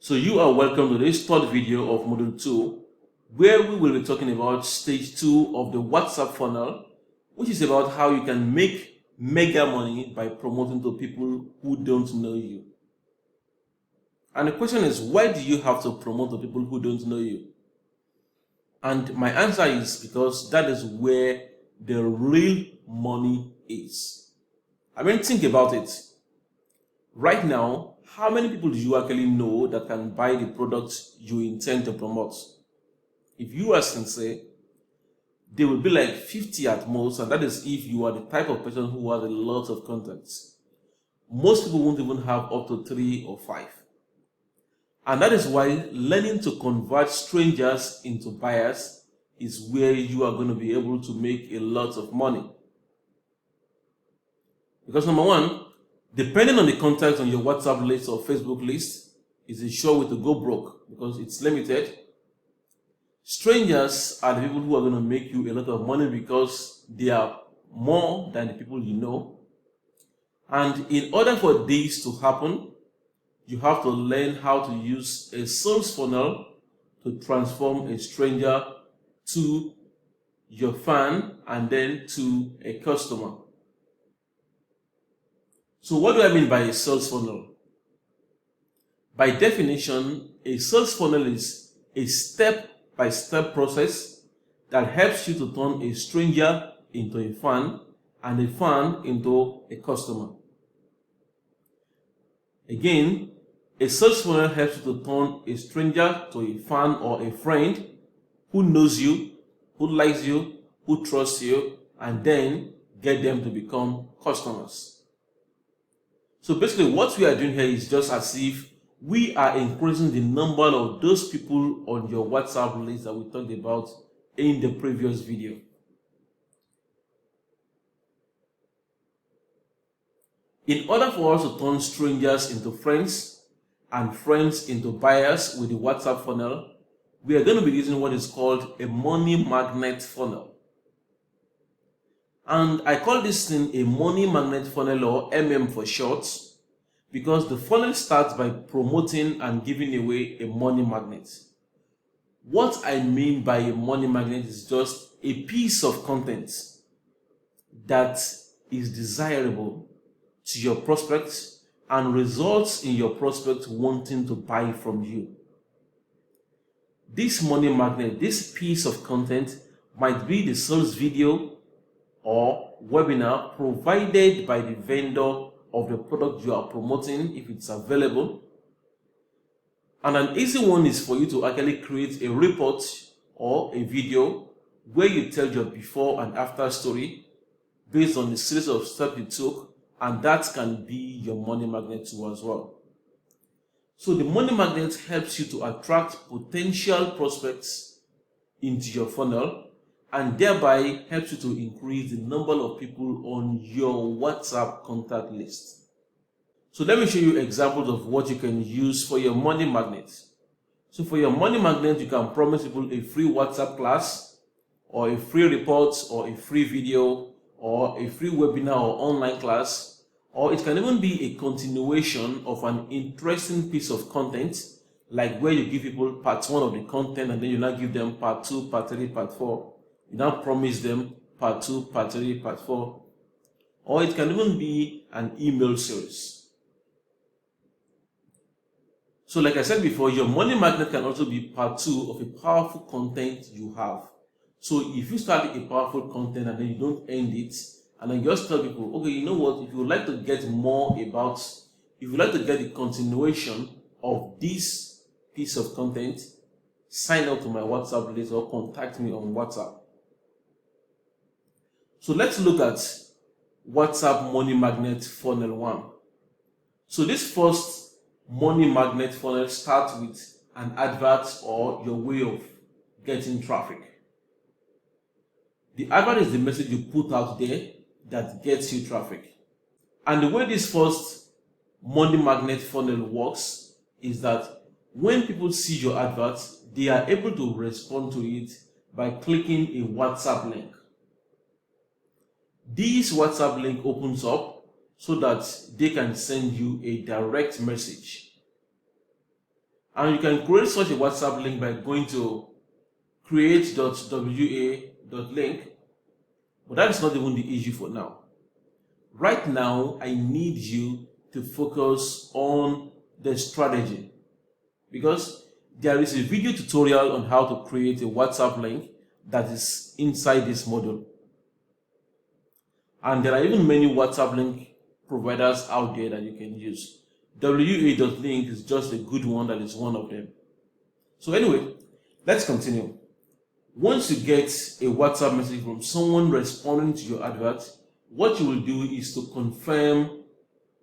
So you are welcome to this third video of Module 2, where we will be talking about stage 2 of the WhatsApp funnel, which is about how you can make mega money by promoting to people who don't know you. And the question is, why do you have to promote to people who don't know you? And my answer is because that is where the real money is. I mean, think about it. Right now, how many people do you actually know that can buy the products you intend to promote? If you are sincere, they will be like 50 at most, and that is if you are the type of person who has a lot of contacts. Most people won't even have up to 3 or 5. And that is why learning to convert strangers into buyers is where you are going to be able to make a lot of money. Because number one, depending on the contacts on your WhatsApp list or Facebook list, is a sure way to go broke because it's limited. Strangers are the people who are going to make you a lot of money because they are more than the people you know. And in order for this to happen, you have to learn how to use a sales funnel to transform a stranger to your fan and then to a customer. So what do I mean by a sales funnel? By definition, a sales funnel is a step-by-step process that helps you to turn a stranger into a fan and a fan into a customer. Again, a sales funnel helps you to turn a stranger to a fan or a friend who knows you, who likes you, who trusts you, and then get them to become customers. So basically what we are doing here is just as if we are increasing the number of those people on your WhatsApp list that we talked about in the previous video. In order for us to turn strangers into friends and friends into buyers with the WhatsApp funnel, we are going to be using what is called a money magnet funnel. And I call this thing a money magnet funnel, or MM for short, because the funnel starts by promoting and giving away a money magnet. What I mean by a money magnet is just a piece of content that is desirable to your prospects and results in your prospect wanting to buy from you. This money magnet, this piece of content, might be the sales video or webinar provided by the vendor of the product you are promoting if it's available. And an easy one is for you to actually create a report or a video where you tell your before and after story based on the series of steps you took, and that can be your money magnet too as well. So the money magnet helps you to attract potential prospects into your funnel and thereby helps you to increase the number of people on your WhatsApp contact list. So let me show you examples of what you can use for your money magnet. So for your money magnet, you can promise people a free WhatsApp class or a free report or a free video or a free webinar or online class. Or it can even be a continuation of an interesting piece of content, like where you give people part 1 of the content and then you now give them part 2, part 3, part 4. You now promise them part 2, part 3, part 4. Or it can even be an email series. So like I said before, your money magnet can also be part 2 of a powerful content you have. So if you start a powerful content and then you don't end it, and then just tell people, okay, you know what, if you would like to get more about, if you would like to get the continuation of this piece of content, sign up to my WhatsApp list or contact me on WhatsApp. So let's look at WhatsApp money magnet funnel 1. So this first money magnet funnel starts with an advert or your way of getting traffic. The advert is the message you put out there that gets you traffic. And the way this first money magnet funnel works is that when people see your advert, they are able to respond to it by clicking a WhatsApp link. This WhatsApp link opens up so that they can send you a direct message. And you can create such a WhatsApp link by going to create.wa.link, but that is not even the issue for now. Right now, I need you to focus on the strategy, because there is a video tutorial on how to create a WhatsApp link that is inside this module. And there are even many WhatsApp link providers out there that you can use. wa.link is just a good one, that is one of them. So anyway, let's continue. Once you get a WhatsApp message from someone responding to your advert, what you will do is to confirm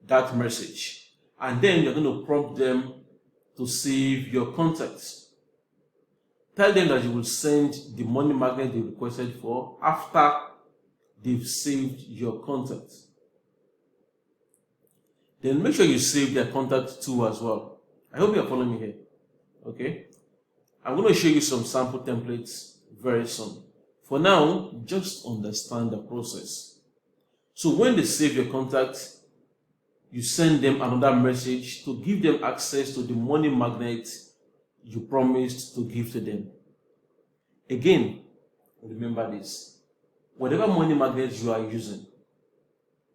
that message, and then you're going to prompt them to save your contacts. Tell them that you will send the money magnet they requested for after they've saved your contacts. Then make sure you save their contact too as well. I hope you're following me here. Okay, I'm going to show you some sample templates very soon. For now, just understand the process. So when they save your contact, you send them another message to give them access to the money magnet you promised to give to them. Again, remember this: whatever money magnet you are using,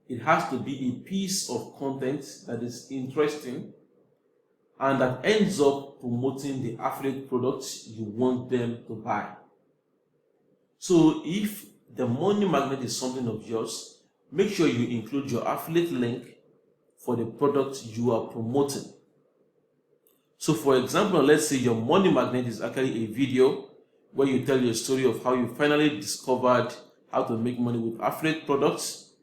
it has to be a piece of content that is interesting and that ends up promoting the affiliate products you want them to buy. So if the money magnet is something of yours, make sure you include your affiliate link for the product you are promoting. So for example, let's say your money magnet is actually a video where you tell your story of how you finally discovered how to make money with affiliate products.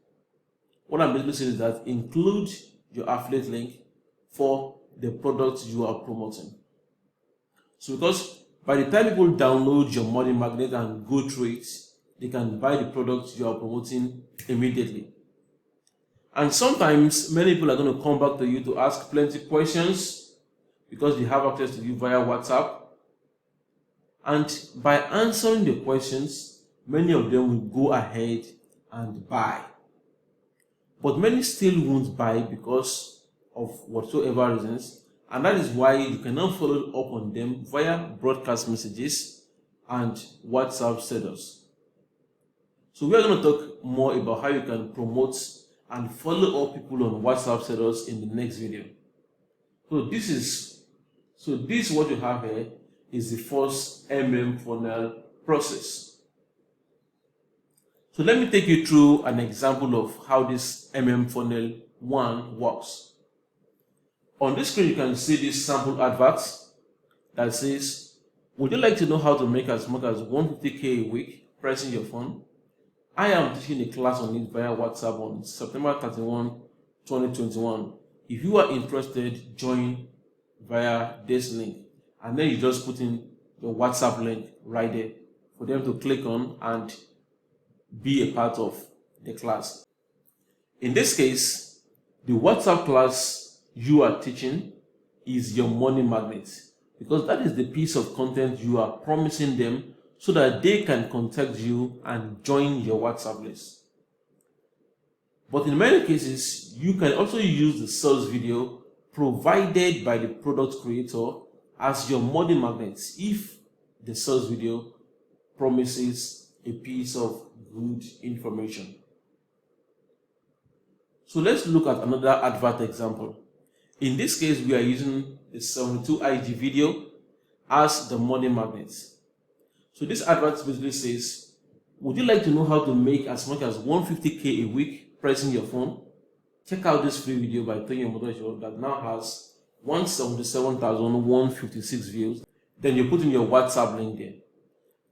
What I'm basically saying is that include your affiliate link for the product you are promoting. So because by the time people download your money magnet and go through it, they can buy the product you are promoting immediately. And sometimes many people are going to come back to you to ask plenty of questions because they have access to you via WhatsApp. And by answering the questions, many of them will go ahead and buy. But many still won't buy because of whatsoever reasons. And that is why you cannot follow up on them via broadcast messages and WhatsApp status. So we are going to talk more about how you can promote and follow up people on WhatsApp status in the next video. So this what you have here is the first funnel process. So let me take you through an example of how this funnel 1 works. On this screen, you can see this sample advert that says, would you like to know how to make as much as 150K a week pressing your phone? I am teaching a class on it via WhatsApp on September 31, 2021. If you are interested, join via this link. And then you just put in your WhatsApp link right there for them to click on and be a part of the class. In this case, the WhatsApp class you are teaching is your money magnet, because that is the piece of content you are promising them so that they can contact you and join your WhatsApp list. But in many cases, you can also use the sales video provided by the product creator as your money magnet if the sales video promises a piece of good information. So let's look at another advert example. In this case, we are using the 72 IG video as the money magnet. So this advert basically says, would you like to know how to make as much as 150K a week pressing your phone? Check out this free video by Tony Show that now has 177,156 views. Then you put in your WhatsApp link there.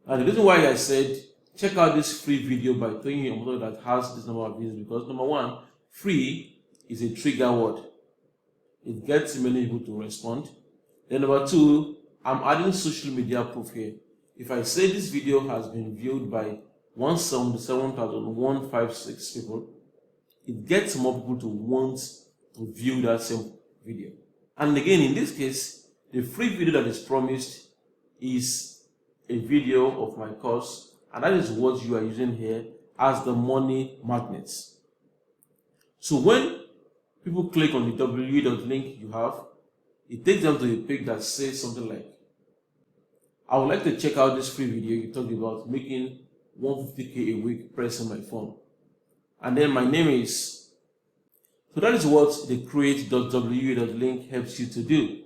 And the reason why I said check out this free video by Tony that has this number of views, because number one, free is a trigger word. It gets many people to respond. Then number two, I'm adding social media proof here. If I say this video has been viewed by 177,156 people, it gets more people to want to view that same video. And again, in this case, the free video that is promised is a video of my course, and that is what you are using here as the money magnets. So when people click on the w.link you have, it takes them to a page that says something like, I would like to check out this free video you talked about making 150k a week pressing my phone. And then my name is. So that is what the create.wa.link helps you to do.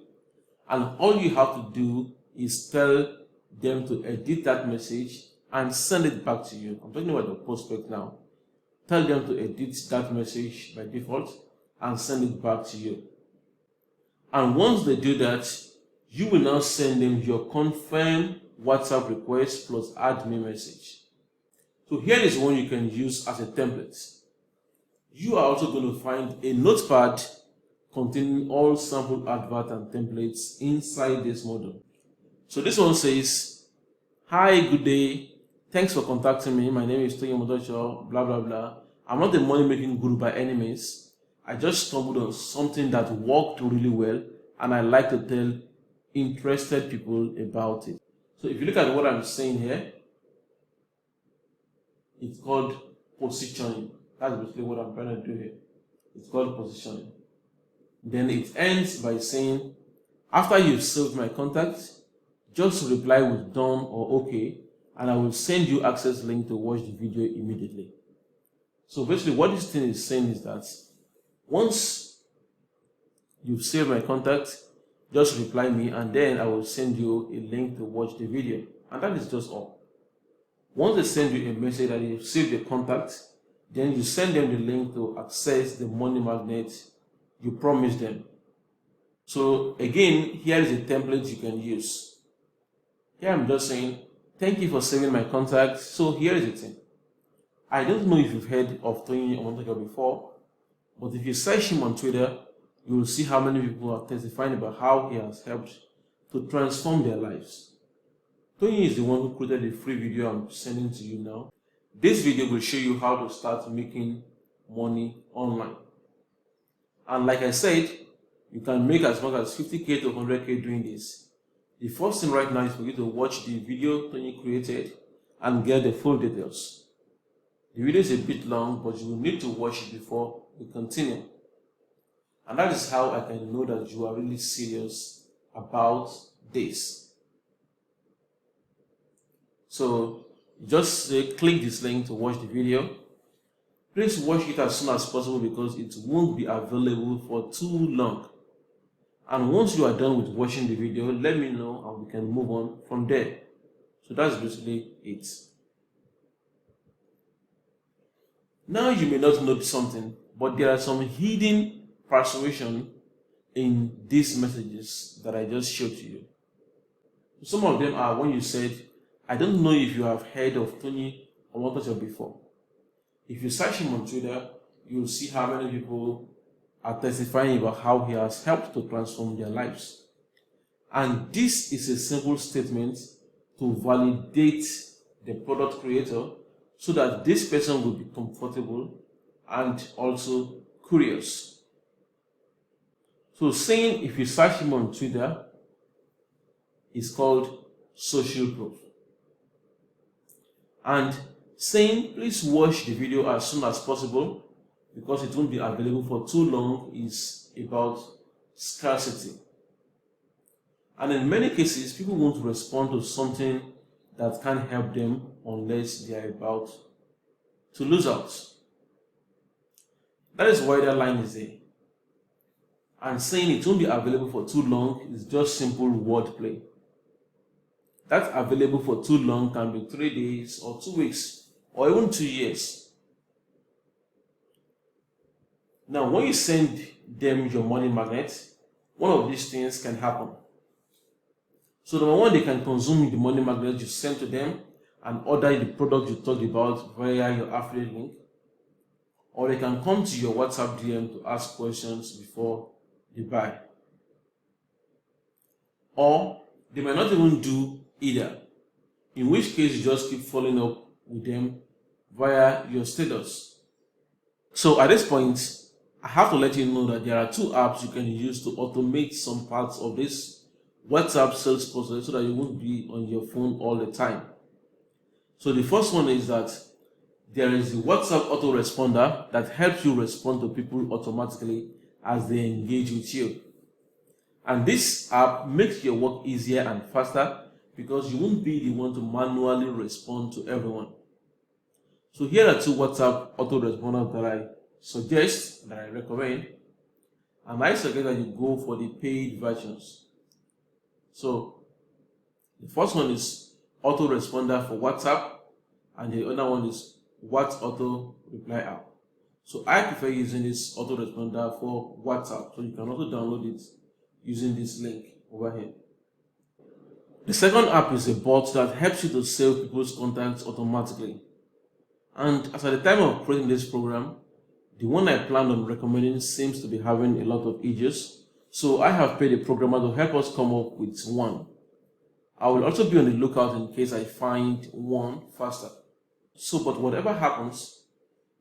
And all you have to do is tell them to edit that message and send it back to you. I'm talking about the prospect now. Tell them to edit that message by default and send it back to you. And once they do that, you will now send them your confirm WhatsApp request plus add me message. So here is one you can use as a template. You are also going to find a notepad containing all sample advert and templates inside this module. So this one says, hi, good day. Thanks for contacting me. My name is Toyin Modocho, blah, blah, blah. I'm not a money-making guru by any means. I just stumbled on something that worked really well, and I like to tell interested people about it. So if you look at what I'm saying here, it's called positioning. That's basically what I'm trying to do here. It's called positioning. Then it ends by saying, after you've saved my contact, just reply with done or okay, and I will send you access link to watch the video immediately. So basically what this thing is saying is that once you've saved my contact, just reply me and then I will send you a link to watch the video. And that is just all. Once they send you a message that you've saved the contact, then you send them the link to access the money magnet you promised them. So again, here is a template you can use. Here I'm just saying, thank you for saving my contact. So here is the thing. I don't know if you've heard of Toyin Omotojo before, but if you search him on Twitter, you will see how many people are testifying about how he has helped to transform their lives. Toyin is the one who created the free video I'm sending to you now. This video will show you how to start making money online. And like I said, you can make as much as 50k to 100k doing this. The first thing right now is for you to watch the video Toyin created and get the full details. The video is a bit long, but you will need to watch it before we continue. And that is how I can know that you are really serious about this. So just click this link to watch the video. Please watch it as soon as possible because it won't be available for too long. And once you are done with watching the video, let me know and we can move on from there. So that's basically it. Now you may not know something, but there are some hidden persuasion in these messages that I just showed to you. Some of them are when you said, I don't know if you have heard of Toyin Omotojo before. If you search him on Twitter, you'll see how many people are testifying about how he has helped to transform their lives. And this is a simple statement to validate the product creator so that this person will be comfortable and also curious. So saying if you search him on Twitter is called social proof. And saying please watch the video as soon as possible because it won't be available for too long is about scarcity. And in many cases, people won't respond to something that can't help them unless they are about to lose out. That is why that line is there. And saying it won't be available for too long is just simple wordplay. That available for too long can be 3 days or 2 weeks or even 2 years. Now, when you send them your money magnet, one of these things can happen. So number one, they can consume the money magnet you send to them and order the product you talked about via your affiliate link. Or they can come to your WhatsApp DM to ask questions before they buy. Or they might not even do either, in which case you just keep following up with them via your status. So at this point, I have to let you know that there are 2 apps you can use to automate some parts of this WhatsApp sales process so that you won't be on your phone all the time. So the first one is that there is the WhatsApp autoresponder that helps you respond to people automatically as they engage with you. And this app makes your work easier and faster because you won't be the one to manually respond to everyone. So here are 2 WhatsApp autoresponders that I suggest, that I recommend, and I suggest that you go for the paid versions. So the first one is autoresponder for WhatsApp, and the other one is Auto Reply app. So I prefer using this autoresponder for WhatsApp, so you can also download it using this link over here. The second app is a bot that helps you to save people's contacts automatically. And as at the time of creating this program, the one I planned on recommending seems to be having a lot of issues. So I have paid a programmer to help us come up with one. I will also be on the lookout in case I find one faster. So, but whatever happens,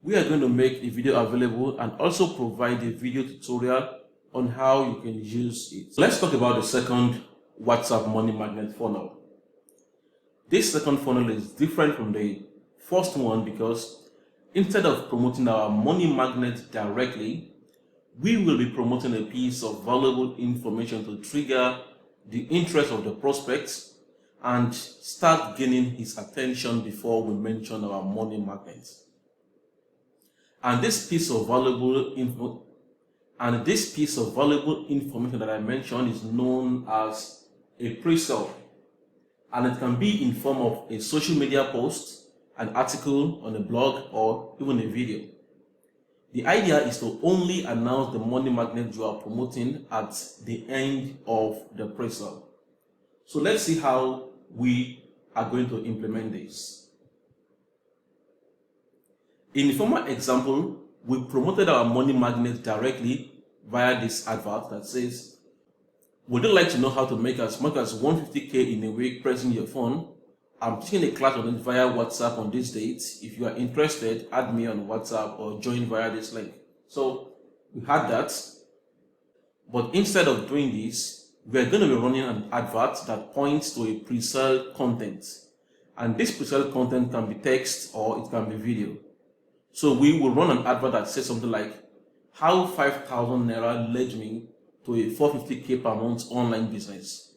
we are going to make the video available and also provide a video tutorial on how you can use it. Let's talk about the second WhatsApp money magnet funnel. This second funnel is different from the first one because instead of promoting our money magnet directly, we will be promoting a piece of valuable information to trigger the interest of the prospects and start gaining his attention before we mention our money magnet. And this piece of valuable information that I mentioned is known as a pre-sale, and it can be in form of a social media post, an article on a blog, or even a video. The idea is to only announce the money magnet you are promoting at the end of the pre-sale. So let's see how we are going to implement this. In the former example, we promoted our money magnet directly via this advert that says, would you like to know how to make as much as 150k in a week pressing your phone? I'm teaching a class on it via WhatsApp on this date. If you are interested, add me on WhatsApp or join via this link. So we had that, but instead of doing this, we are going to be running an advert that points to a pre-sale content. And this pre-sale content can be text or it can be video. So we will run an advert that says something like, how 5,000 Naira led me to a 450k per month online business.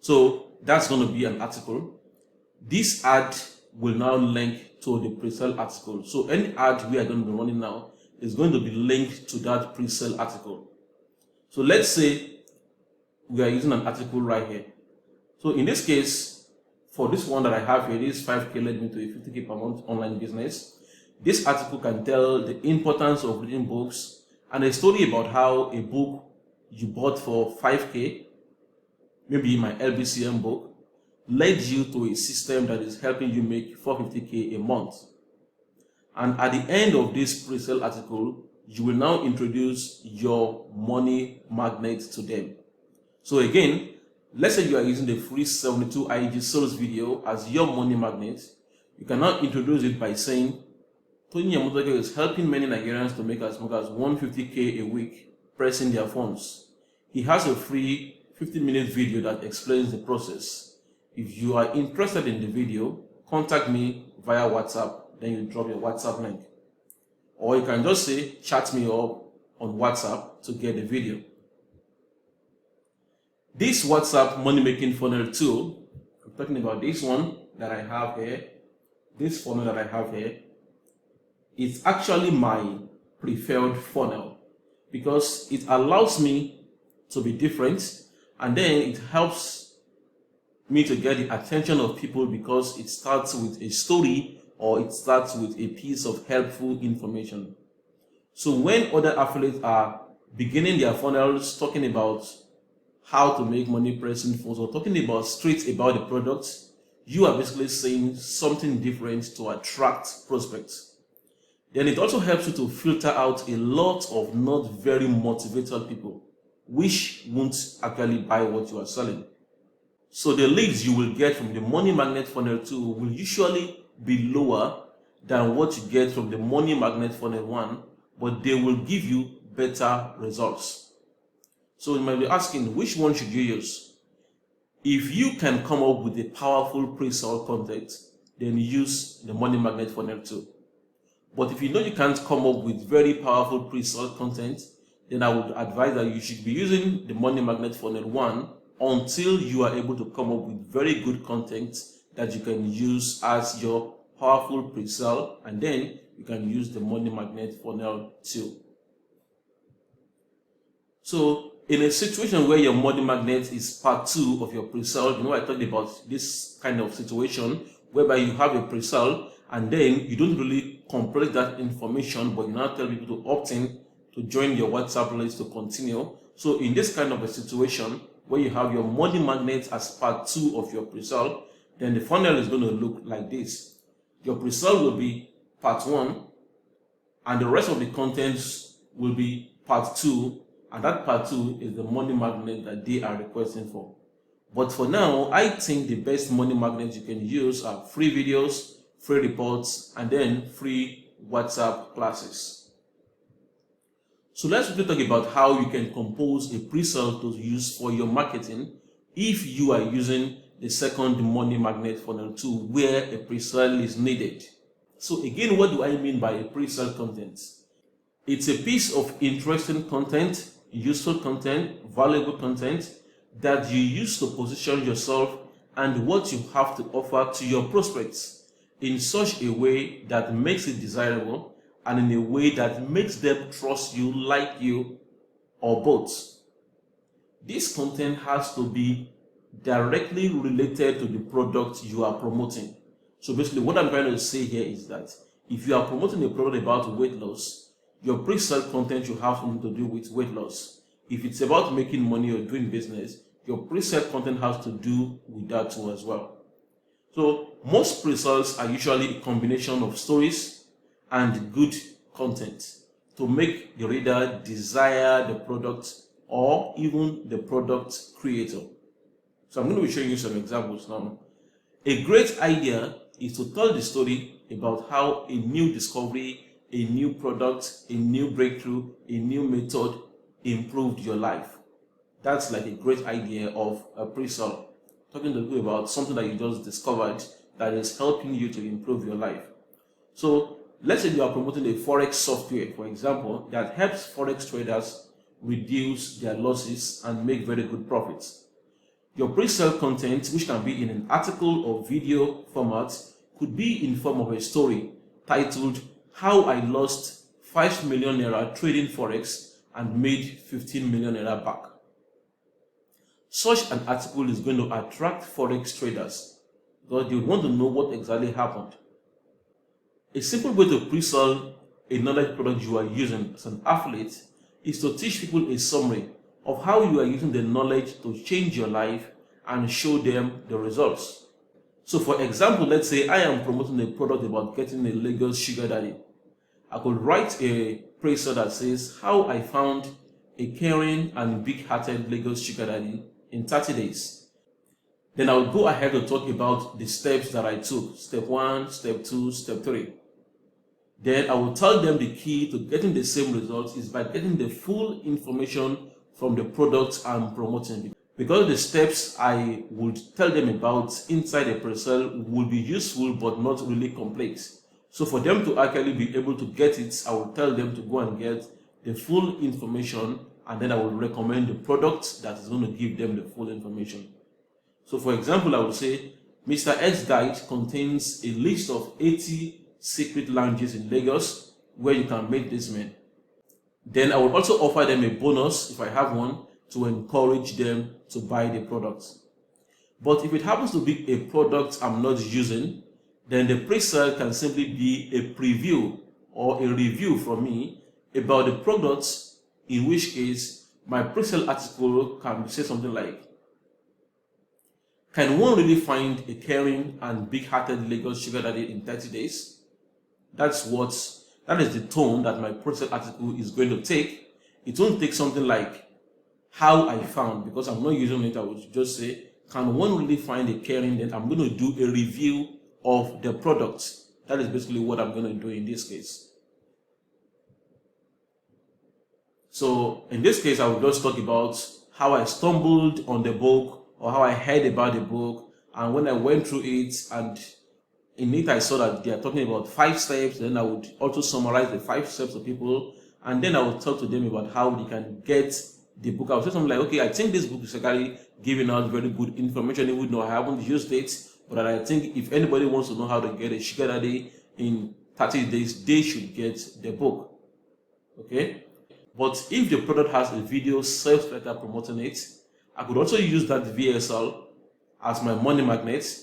So that's going to be an article. This ad will now link to the pre-sale article. So any ad we are going to be running now is going to be linked to that pre-sale article. So let's say we are using an article right here. So in this case, for this one that I have here, this 5k led me to a 50k per month online business. This article can tell the importance of reading books and a story about how a book you bought for 5k, maybe my LBCM book, led you to a system that is helping you make 450k a month. And at the end of this pre-sale article, you will now introduce your money magnet to them. So again, let's say you are using the free 72 IG sales video as your money magnet. You can now introduce it by saying, Tony Yamotake is helping many Nigerians to make as much as 150k a week pressing their phones. He has a free 15-minute video that explains the process. If you are interested in the video, contact me via WhatsApp, then you drop your WhatsApp link. Or you can just say, chat me up on WhatsApp to get the video. This WhatsApp money-making funnel tool, I'm talking about this one that I have here, this funnel that I have here, it's actually my preferred funnel because it allows me to be different, and then it helps me to get the attention of people because it starts with a story or it starts with a piece of helpful information. So when other affiliates are beginning their funnels talking about how to make money pressing phones or talking about straight about the products, you are basically saying something different to attract prospects. Then it also helps you to filter out a lot of not very motivated people, which won't actually buy what you are selling. So the leads you will get from the money magnet funnel 2 will usually be lower than what you get from the money magnet funnel 1, but they will give you better results. So you might be asking, which one should you use? If you can come up with a powerful pre-sale content, then use the money magnet funnel 2. But if you know you can't come up with very powerful pre-sale content, then I would advise that you should be using the money magnet funnel 1 until you are able to come up with very good content that you can use as your powerful pre-sale, and then you can use the money magnet funnel 2. So in a situation where your money magnet is part 2 of your pre-sale, I talked about this kind of situation whereby you have a pre-sale and then you don't really complete that information, but you now tell people to opt in to join your WhatsApp list to continue. So in this kind of a situation where you have your money magnet as part 2 of your pre-sale, then the funnel is going to look like this. Your pre-sale will be part 1 and the rest of the contents will be part 2, and that part 2 is the money magnet that they are requesting for. But for now, I think the best money magnets you can use are free videos, free reports, and then free WhatsApp classes. So let's quickly talk about how you can compose a pre-sale to use for your marketing if you are using the second money magnet funnel 2 where a pre-sale is needed. So again, what do I mean by a pre-sale content? It's a piece of interesting content, useful content, valuable content that you use to position yourself and what you have to offer to your prospects in such a way that makes it desirable and in a way that makes them trust you, like you, or both. This content has to be directly related to the product you are promoting. So basically what I'm trying to say here is that if you are promoting a product about weight loss, your pre-sale content should have something to do with weight loss. If it's about making money or doing business, your pre-sale content has to do with that too as well. So most pre-sales are usually a combination of stories and good content to make the reader desire the product or even the product creator. So I'm going to be showing you some examples now. A great idea is to tell the story about how a new discovery, a new product, a new breakthrough, a new method improved your life. That's like a great idea of a pre-sale. Talking to you about something that you just discovered that is helping you to improve your life. So let's say you are promoting a forex software, for example, that helps forex traders reduce their losses and make very good profits. Your pre-sale content, which can be in an article or video format, could be in form of a story titled "How I Lost 5 million naira trading forex and made 15 million naira back." Such an article is going to attract forex traders because they want to know what exactly happened. A simple way to pre-sell a knowledge product you are using as an affiliate is to teach people a summary of how you are using the knowledge to change your life and show them the results. So for example, let's say I am promoting a product about getting a Lagos sugar daddy. I could write a pre-sale that says how I found a caring and big-hearted Lagos sugar daddy in 30 days. Then I will go ahead to talk about the steps that I took. Step 1, step 2, step 3. Then I will tell them the key to getting the same results is by getting the full information from the products I'm promoting. Because the steps I would tell them about inside a pre-sale will be useful but not really complex. So for them to actually be able to get it, I will tell them to go and get the full information, and then I will recommend the product that is going to give them the full information. So for example, I will say Mr. X Guide contains a list of 80 secret lounges in Lagos where you can meet these men. Then I will also offer them a bonus, if I have one, to encourage them to buy the product. But if it happens to be a product I'm not using, then the pre-sale can simply be a preview or a review from me about the products, in which case my pre-sale article can say something like, "Can one really find a caring and big-hearted Lagos sugar daddy in 30 days? That is the tone that my pre-sale article is going to take. It won't take something like how I found, because I'm not using it. I would just say, can one really find a caring? Then I'm going to do a review of the product. That is basically what I'm going to do in this case. So in this case, I will just talk about how I stumbled on the book or how I heard about the book, and when I went through it, and in it I saw that they are talking about 5 steps. Then I would also summarize the 5 steps to people and then I will talk to them about how they can get the book. I will say something like, okay, I think this book is actually giving out very good information, even though I haven't used it, but I think if anybody wants to know how to get a sugar daddy in 30 days, they should get the book. Okay? But if the product has a video sales letter promoting it, I could also use that VSL as my money magnet,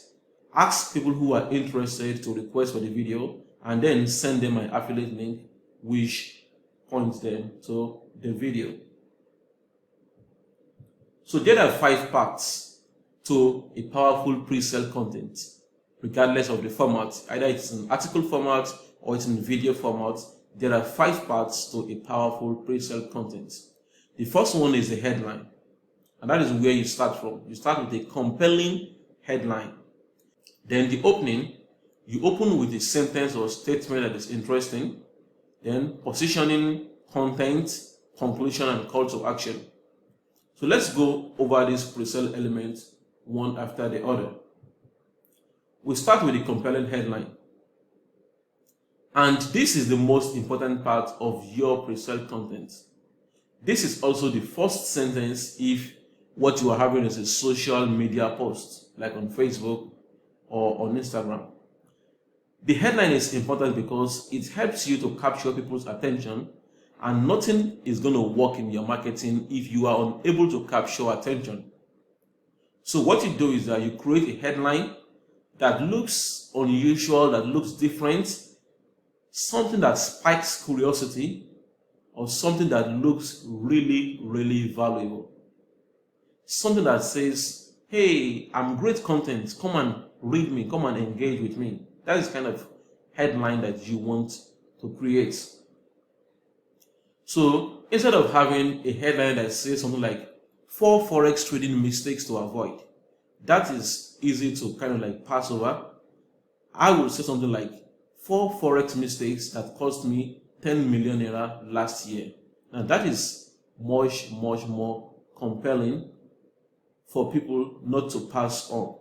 ask people who are interested to request for the video, and then send them my affiliate link, which points them to the video. So there are 5 parts to a powerful pre-sale content, regardless of the format. Either it's in article format or it's in video format. There are 5 parts to a powerful pre-sale content. The first one is the headline, and that is where you start from. You start with a compelling headline. Then the opening, you open with a sentence or statement that is interesting. Then positioning, content, conclusion, and call to action. So let's go over these pre-sale elements one after the other. We start with the compelling headline. And this is the most important part of your pre-sale content. This is also the first sentence if what you are having is a social media post, like on Facebook or on Instagram. The headline is important because it helps you to capture people's attention, and nothing is going to work in your marketing if you are unable to capture attention. So what you do is that you create a headline that looks unusual, that looks different, something that spikes curiosity, or something that looks really, really valuable. Something that says, hey, I'm great content, come and read me, come and engage with me. That is the kind of headline that you want to create. So instead of having a headline that says something like 4 forex trading mistakes to avoid, that is easy to kind of like pass over. I would say something like 4 forex mistakes that cost me 10 million naira last year. Now that is much more compelling for people not to pass on.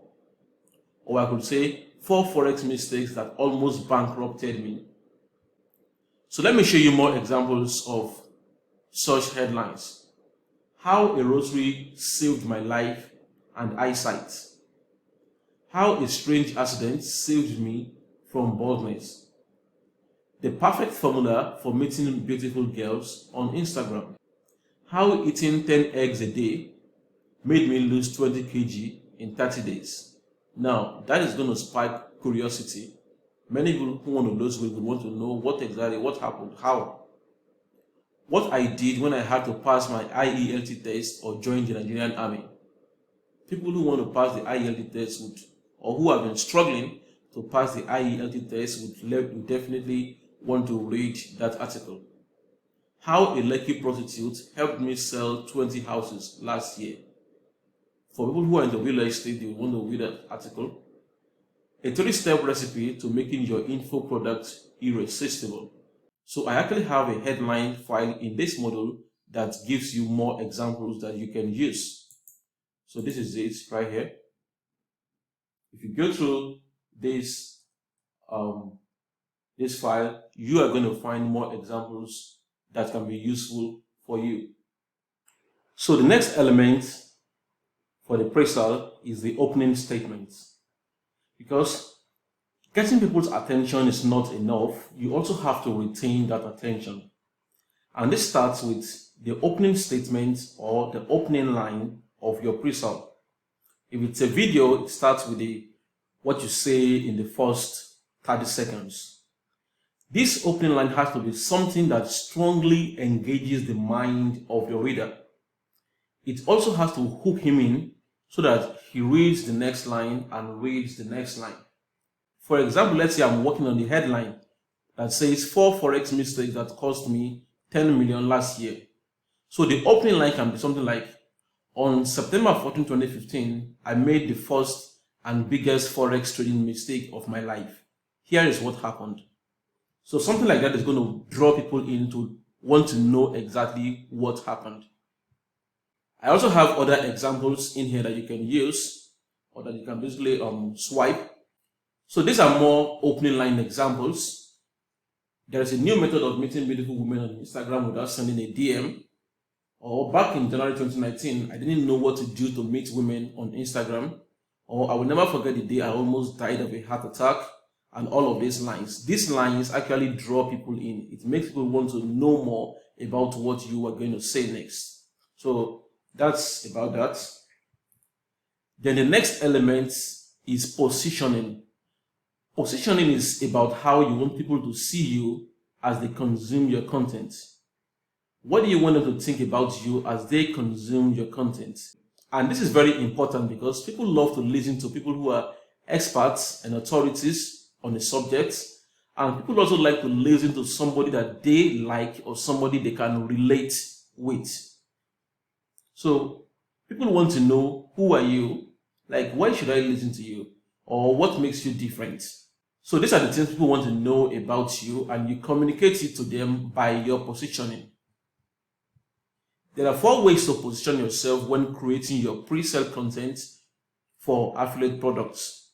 Or I could say 4 forex mistakes that almost bankrupted me. So let me show you more examples of such headlines. How a rosary saved my life and eyesight. How a strange accident saved me from baldness. The perfect formula for meeting beautiful girls on Instagram. How eating 10 eggs a day made me lose 20 kg in 30 days. Now, that is going to spark curiosity. Many people who want to lose weight would want to know what happened, how. What I did when I had to pass my IELT test or join the Nigerian army. People who want to pass the IELT test or who have been struggling to pass the IELT test would definitely want to read that article. How a lucky prostitute helped me sell 20 houses last year. For people who are in the real estate, they want to read that article. A 3-step recipe to making your info product irresistible. So I actually have a headline file in this module that gives you more examples that you can use. So this is it right here. If you go through this file, you are going to find more examples that can be useful for you. So the next element for the pre-sale is the opening statement. Because getting people's attention is not enough, you also have to retain that attention. And this starts with the opening statement or the opening line of your pre-sale. If it's a video, it starts with what you say in the first 30 seconds. This opening line has to be something that strongly engages the mind of your reader. It also has to hook him in so that he reads the next line and reads the next line. For example, let's say I'm working on the headline that says 4 forex mistakes that cost me 10 million last year. So the opening line can be something like, on September 14, 2015, I made the first and biggest forex trading mistake of my life. Here is what happened. So something like that is going to draw people in to want to know exactly what happened. I also have other examples in here that you can use or that you can basically swipe. So these are more opening line examples. There is a new method of meeting beautiful women on Instagram without sending a DM. Or back in January 2019, I didn't know what to do to meet women on Instagram. Or I will never forget the day I almost died of a heart attack, and all of these lines. These lines actually draw people in. It makes people want to know more about what you are going to say next. So that's about that. Then the next element is positioning. Positioning is about how you want people to see you as they consume your content. What do you want them to think about you as they consume your content? And this is very important because people love to listen to people who are experts and authorities on a subject. And people also like to listen to somebody that they like or somebody they can relate with. So people want to know, who are you? Like, why should I listen to you? Or what makes you different? So these are the things people want to know about you, and you communicate it to them by your positioning. There are 4 ways to position yourself when creating your pre-sale content for affiliate products.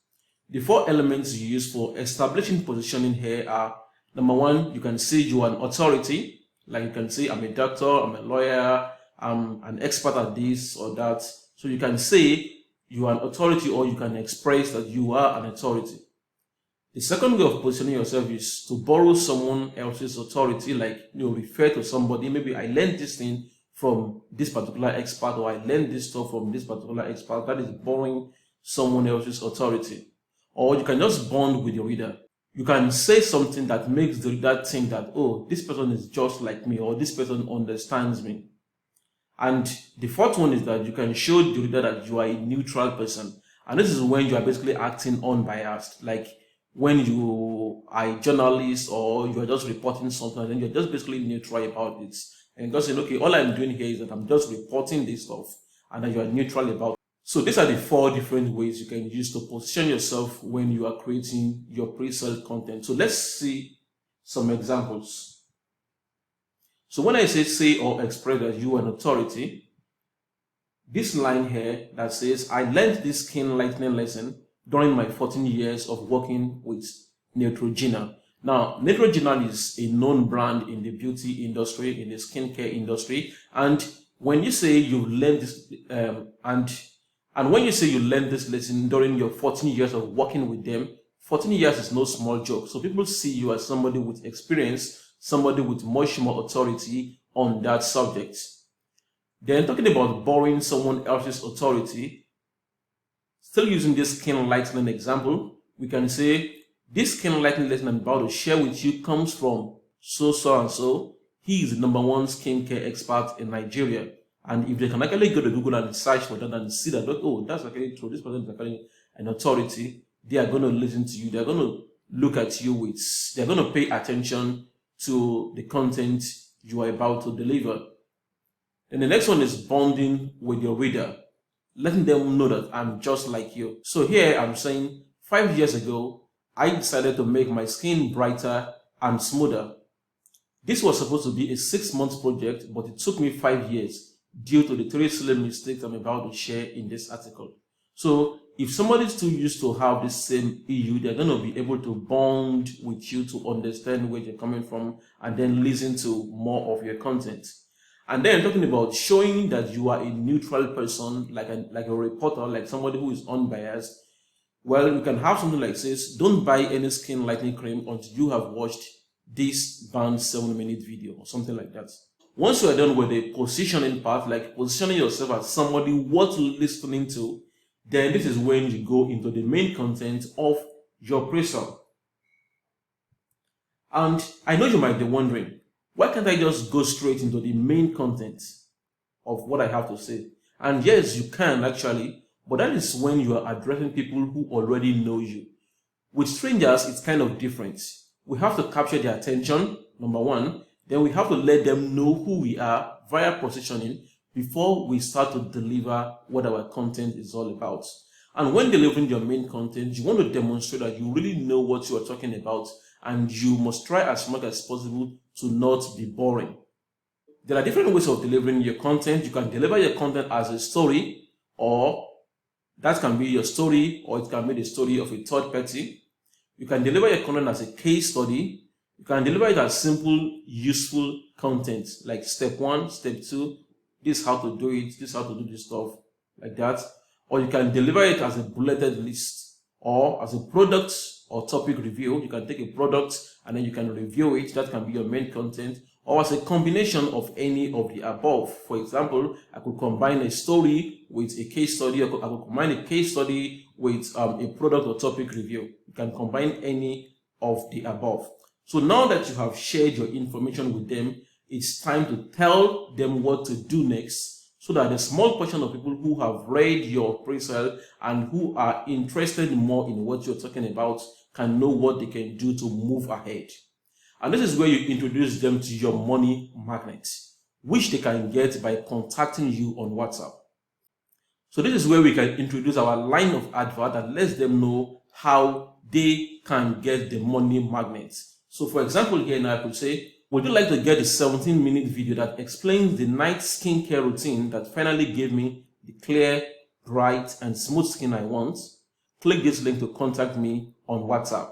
The 4 elements you use for establishing positioning here are: number 1, you can say you are an authority. Like you can say, I'm a doctor, I'm a lawyer, I'm an expert at this or that. So you can say you are an authority, or you can express that you are an authority. The second way of positioning yourself is to borrow someone else's authority, like refer to somebody. Maybe I learned this thing from this particular expert, or I learned this stuff from this particular expert. That is borrowing someone else's authority. Or you can just bond with your reader. You can say something that makes the reader think that, oh, this person is just like me, or this person understands me. And the 4th one is that you can show the reader that you are a neutral person. And this is when you are basically acting unbiased. Like when you are a journalist, or you are just reporting something, and then you're just basically neutral about it. And just saying, okay, all I'm doing here is that I'm just reporting this stuff, and that you are neutral about it. So these are the 4 different ways you can use to position yourself when you are creating your pre-sale content. So let's see some examples. So when I say or express that you are an authority, this line here that says, I learned this skin lightening lesson during my 14 years of working with Neutrogena. Now, Neutrogena is a known brand in the beauty industry, in the skincare industry. And when you say you learned this, and when you say you learned this lesson during your 14 years of working with them, 14 years is no small job. So people see you as somebody with experience, somebody with much more authority on that subject. Then talking about borrowing someone else's authority, still using this skin lightening example, we can say, this skin lightening lesson I'm about to share with you comes from so and so. He is the #1 skincare expert in Nigeria. And if they can actually go to Google and search for that and see that, oh, that's actually true, this person is actually an authority, they are going to listen to you. They're going to look at you they're going to pay attention to the content you are about to deliver. And the next one is bonding with your reader, letting them know that I'm just like you. So here I'm saying, 5 years ago, I decided to make my skin brighter and smoother. This was supposed to be a 6-month project, but it took me 5 years due to the 3 silly mistakes I'm about to share in this article. So if somebody's too used to have the same EU, they're going to be able to bond with you to understand where you're coming from and then listen to more of your content. And then talking about showing that you are a neutral person, like a reporter, like somebody who is unbiased. Well, you can have something like this: don't buy any skin lightening cream until you have watched this banned 7-minute video, or something like that. Once you are done with the positioning part, like positioning yourself as somebody worth listening to, then this is when you go into the main content of your pre-sale. And I know you might be wondering, why can't I just go straight into the main content of what I have to say? And yes, you can actually, but that is when you are addressing people who already know you. With strangers, it's kind of different. We have to capture their attention, #1. Then we have to let them know who we are via positioning before we start to deliver what our content is all about. And when delivering your main content, you want to demonstrate that you really know what you are talking about, and you must try as much as possible to not be boring. There are different ways of delivering your content. You can deliver your content as a story, or that can be your story, or it can be the story of a third party. You can deliver your content as a case study. You can deliver it as simple, useful content, like step 1, step 2, this is how to do it, this is how to do this stuff, like that. Or you can deliver it as a bulleted list, or as a product or topic review. You can take a product and then you can review it. That can be your main content, or as a combination of any of the above. For example, I could combine a story with a case study. I could combine a case study with a product or topic review. You can combine any of the above. So now that you have shared your information with them, it's time to tell them what to do next, so that the small portion of people who have read your pre-sale and who are interested more in what you're talking about can know what they can do to move ahead. And this is where you introduce them to your money magnet, which they can get by contacting you on WhatsApp. So this is where we can introduce our line of advert that lets them know how they can get the money magnet. So for example, here now I could say, would you like to get a 17-minute video that explains the night skincare routine that finally gave me the clear, bright, and smooth skin I want? Click this link to contact me on WhatsApp.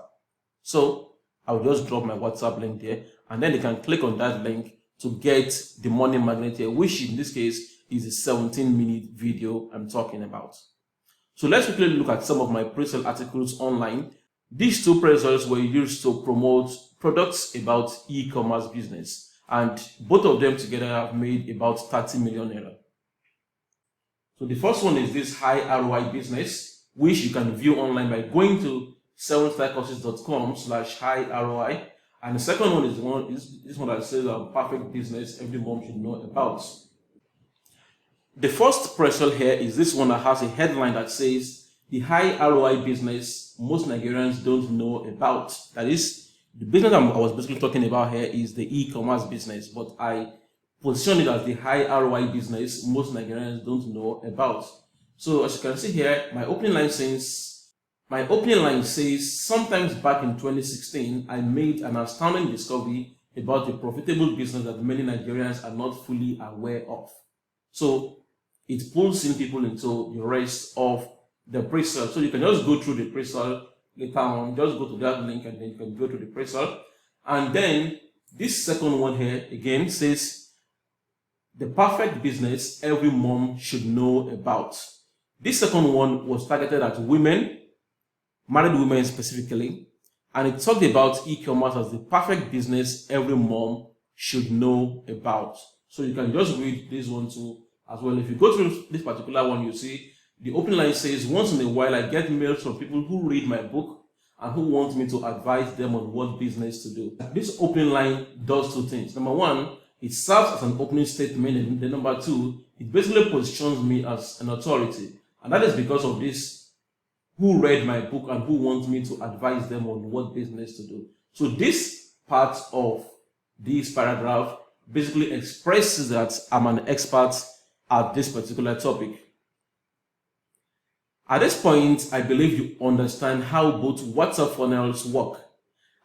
So I'll just drop my WhatsApp link there, and then they can click on that link to get the money magnet here, which in this case is a 17-minute video I'm talking about. So let's quickly look at some of my pre-sale articles online. These two pre-sales were used to promote products about e-commerce business, and both of them together have made about 30 million naira. So the first one is this high ROI business, which you can view online by going to 7starcourses.com/high ROI. And the second one is this one that says perfect business every mom should know about. The first pre-sale here is this one that has a headline that says the high ROI business most Nigerians don't know about. That is, the business I was basically talking about here is the e-commerce business, but I position it as the high ROI business most Nigerians don't know about. So as you can see here, my opening line says, sometimes back in 2016, I made an astounding discovery about a profitable business that many Nigerians are not fully aware of. So it pulls in people into the rest of the pre-sale. So you can just go through the pre-sale later on, just go to that link and then you can go to the pre-sale. And then this second one here again says the perfect business every mom should know about. This second one was targeted at women, married women specifically, and it talked about e-commerce as the perfect business every mom should know about. So you can just read this one too as well. If you go through this particular one, you see the opening line says, once in a while I get mails from people who read my book and who want me to advise them on what business to do. This opening line does two things. Number one, it serves as an opening statement, and then number two, it basically positions me as an authority. And that is because of this, who read my book and who wants me to advise them on what business to do. So this part of this paragraph basically expresses that I'm an expert at this particular topic. At this point, I believe you understand how both WhatsApp funnels work.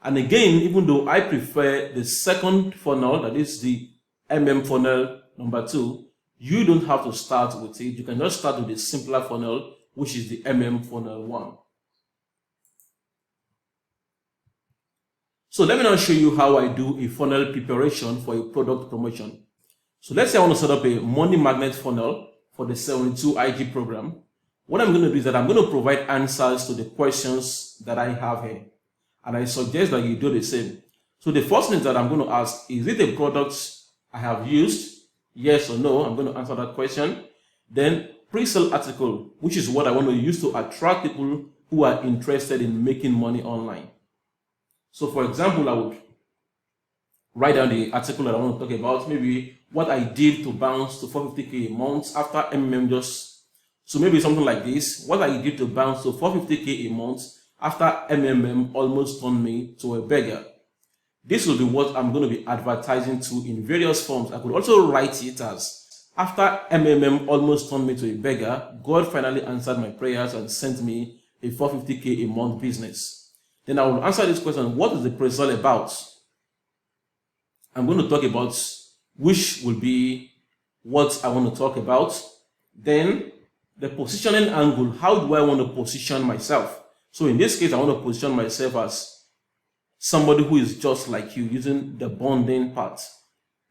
And again, even though I prefer the second funnel, that is the funnel number 2, you don't have to start with it. You can just start with the simpler funnel, which is the funnel 1. So let me now show you how I do a funnel preparation for a product promotion. So let's say I want to set up a money magnet funnel for the 72 IG program. What I'm going to do is that I'm going to provide answers to the questions that I have here. And I suggest that you do the same. So the first thing that I'm going to ask, is it a product I have used? Yes or no? I'm going to answer that question. Then pre-sale article, which is what I want to use to attract people who are interested in making money online. So for example, I would write down the article that I want to talk about, maybe what I did to bounce to 450k a month after so maybe something like this, what I did to bounce to 450k a month after almost turned me to a beggar. This will be what I'm going to be advertising to in various forms. I could also write it as, after almost turned me to a beggar, God finally answered my prayers and sent me a 450k a month business. Then I will answer this question, what is the pre-sale about? I'm going to talk about which will be what I want to talk about. Then the positioning angle, how do I want to position myself? So in this case, I want to position myself as somebody who is just like you using the bonding part,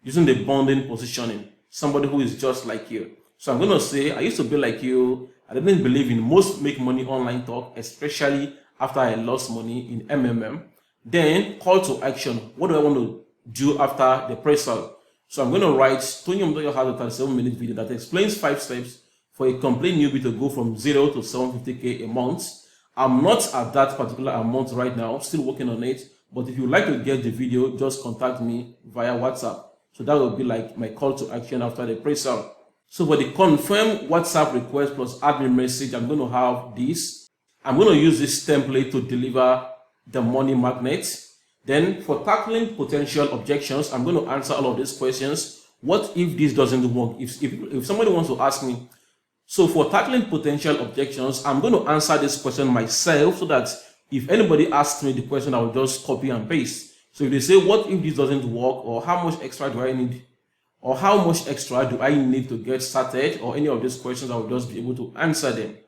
using the bonding positioning, somebody who is just like you. So I'm going to say, I used to be like you. I didn't believe in most make money online talk, especially after I lost money in MMM. Then call to action. What do I want to do after the appraisal? So I'm going to write Tony Omdoyo has a 37-minute video that explains 5 steps for a complete newbie to go from 0 to 750K a month. I'm not at that particular amount right now, still working on it. But if you would like to get the video, just contact me via WhatsApp. So that will be like my call to action after the appraisal. So for the confirm WhatsApp request plus admin message, I'm going to have this. I'm going to use this template to deliver the money magnet. Then for tackling potential objections, I'm going to answer all of these questions. What if this doesn't work? If somebody wants to ask me, so for tackling potential objections, I'm going to answer this question myself so that if anybody asks me the question, I will just copy and paste. So if they say, what if this doesn't work, or how much extra do I need, or how much extra do I need to get started, or any of these questions, I will just be able to answer them.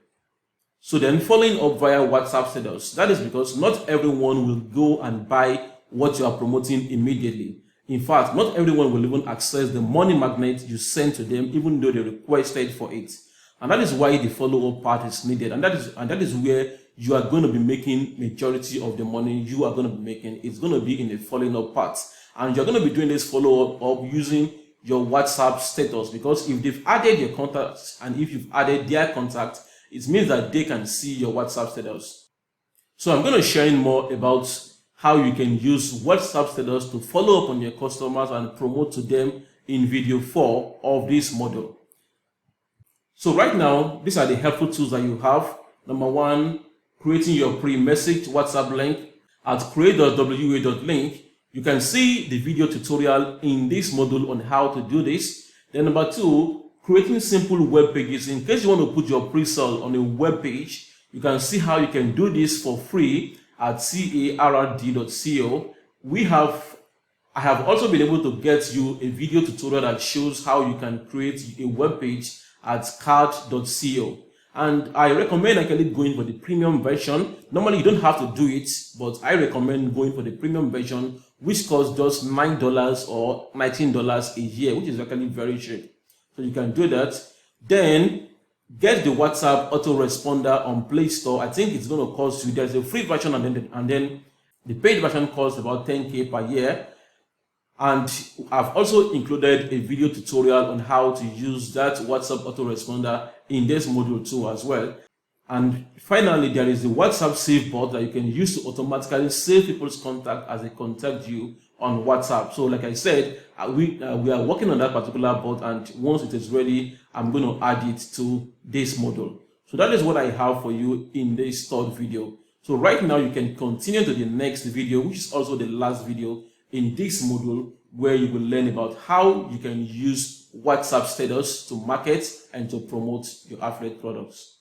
So then following up via WhatsApp status, that is because not everyone will go and buy what you are promoting immediately. In fact, not everyone will even access the money magnet you send to them, even though they requested for it. And that is why the follow-up part is needed. And that is where you are going to be making majority of the money you are going to be making. It's going to be in the following up part. And you're going to be doing this follow-up using your WhatsApp status, because if they've added your contacts and if you've added their contact, it means that they can see your WhatsApp status. So I'm going to share more about how you can use WhatsApp status to follow up on your customers and promote to them in video 4 of this model. So right now, these are the helpful tools that you have. Number 1, creating your pre-messaged WhatsApp link at create.wa.link. You can see the video tutorial in this module on how to do this. Then number 2, creating simple web pages. In case you want to put your pre-sale on a web page, you can see how you can do this for free at carrd.co. I have also been able to get you a video tutorial that shows how you can create a web page at card.co. And I recommend actually going for the premium version. Normally you don't have to do it, but I recommend going for the premium version, which costs just $9 or $19 a year, which is actually very cheap. So you can do that. Then get the WhatsApp autoresponder on Play Store. I think it's going to cost you, there's a free version and then the paid version costs about 10K per year. And I've also included a video tutorial on how to use that WhatsApp autoresponder in this module too as well. And finally, there is the WhatsApp save bot that you can use to automatically save people's contact as they contact you on WhatsApp. So like I said, we are working on that particular bot, and once it is ready, I'm going to add it to this module. So that is what I have for you in this third video. So right now you can continue to the next video, which is also the last video in this module, where you will learn about how you can use WhatsApp status to market and to promote your affiliate products.